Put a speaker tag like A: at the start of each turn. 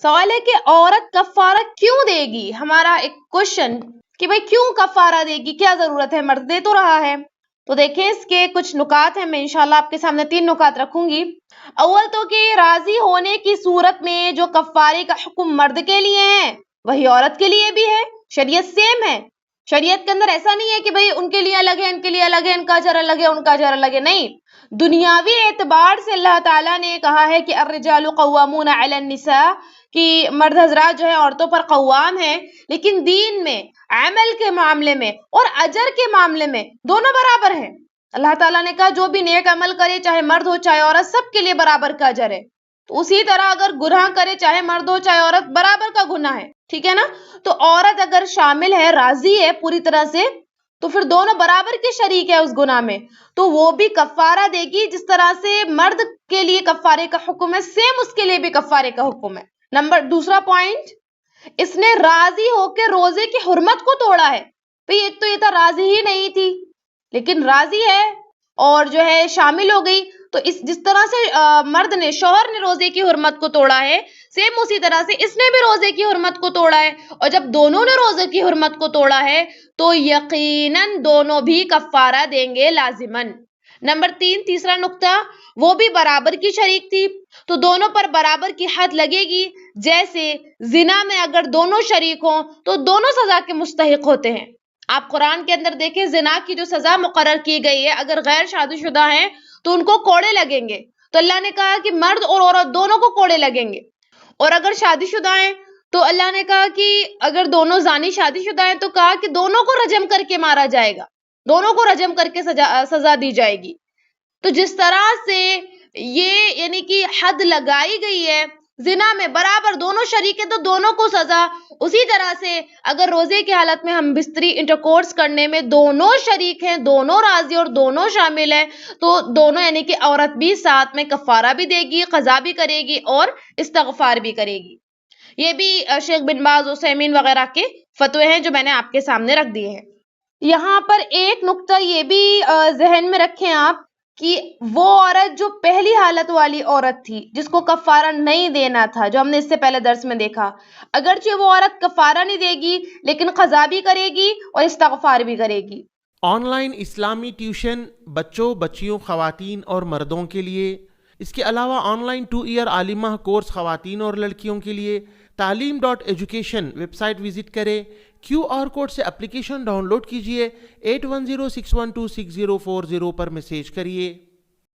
A: سوال ہے کہ عورت کفارہ کیوں دے گی؟ ہمارا ایک کوشچن کہ بھائی کیوں کفارہ دے گی، کیا ضرورت ہے، مرد دے تو رہا ہے۔ تو دیکھیں اس کے کچھ نکات ہیں، میں انشاءاللہ آپ کے سامنے 3 نکات رکھوں گی۔ اول تو کہ راضی ہونے کی صورت میں جو کفارے کا حکم مرد کے لیے ہے وہی عورت کے لیے بھی ہے، شریعت سیم ہے۔ شریعت کے اندر ایسا نہیں ہے کہ بھئی ان کے لیے الگ ہے، ان کے لیے الگ ہے، ان کا اجر الگ ہے، ان کا اجر الگ ہے، نہیں۔ دنیاوی اعتبار سے اللہ تعالیٰ نے کہا ہے کہ الرجال قوامون علی النساء، کہ مرد حضرات جو ہے عورتوں پر قوام ہیں، لیکن دین میں، عمل کے معاملے میں اور اجر کے معاملے میں دونوں برابر ہیں۔ اللہ تعالیٰ نے کہا جو بھی نیک عمل کرے، چاہے مرد ہو چاہے عورت، سب کے لیے برابر کا اجر ہے۔ تو اسی طرح اگر گناہ کرے، چاہے مرد ہو چاہے عورت، برابر کا گناہ ہے، ٹھیک ہے نا؟ تو عورت اگر شامل ہے، راضی ہے پوری طرح سے، تو پھر دونوں برابر کے شریک ہے اس گناہ میں، تو وہ بھی کفارہ دے گی۔ جس طرح سے مرد کے لیے کفارے کا حکم ہے، سیم اس کے لیے بھی کفارے کا حکم ہے۔ دوسرا پوائنٹ، اس نے راضی ہو کے روزے کی حرمت کو توڑا ہے۔ بھئی ایک تو یہ تھا راضی ہی نہیں تھی، لیکن راضی ہے اور جو ہے شامل ہو گئی، تو اس جس طرح سے مرد نے، شوہر نے روزے کی حرمت کو توڑا ہے، سیم اسی طرح سے اس نے بھی روزے کی حرمت کو توڑا ہے۔ اور جب دونوں نے روزے کی حرمت کو توڑا ہے تو یقیناً دونوں بھی کفارہ دیں گے لازماً۔ نمبر 3، تیسرا نقطہ، وہ بھی برابر کی شریک تھی تو دونوں پر برابر کی حد لگے گی۔ جیسے زنا میں اگر دونوں شریک ہوں تو دونوں سزا کے مستحق ہوتے ہیں۔ آپ قرآن کے اندر دیکھیں، زنا کی جو سزا مقرر کی گئی ہے، اگر غیر شادی شدہ ہیں تو ان کو کوڑے لگیں گے، تو اللہ نے کہا کہ مرد اور عورت دونوں کو کوڑے لگیں گے۔ اور اگر شادی شدہ ہیں تو اللہ نے کہا کہ اگر دونوں زانی شادی شدہ ہیں تو کہا کہ دونوں کو رجم کر کے مارا جائے گا، دونوں کو رجم کر کے سزا دی جائے گی۔ تو جس طرح سے یہ یعنی کہ حد لگائی گئی ہے، زنا میں برابر دونوں شریک ہیں تو دونوں کو سزا، اسی طرح سے اگر روزے کی حالت میں ہم بستری انٹرکورس کرنے میں دونوں شریک ہیں، دونوں راضی اور دونوں شامل ہیں، تو دونوں یعنی کہ عورت بھی ساتھ میں کفارہ بھی دے گی، قضا بھی کرے گی اور استغفار بھی کرے گی۔ یہ بھی شیخ بن باز، عثیمین وغیرہ کے فتوے ہیں جو میں نے آپ کے سامنے رکھ دیے ہیں۔ یہاں پر ایک نقطہ یہ بھی ذہن میں رکھیں آپ کہ وہ عورت جو پہلی حالت والی عورت تھی، جس کو کفارہ نہیں دینا تھا، جو ہم نے اس سے پہلے درس میں دیکھا، اگرچہ وہ عورت کفارہ نہیں دے گی لیکن قضا بھی کرے گی اور استغفار بھی کرے گی۔
B: آن لائن اسلامی ٹیوشن بچوں، بچیوں، خواتین اور مردوں کے لیے، اس کے علاوہ آن لائن 2 ایئر عالمہ کورس خواتین اور لڑکیوں کے لیے، تعلیم.ایجوکیشن ویب سائٹ وزٹ کریں، QR کوڈ سے اپلیکیشن ڈاؤن لوڈ کیجئے، 8106126040 پر میسیج کریے۔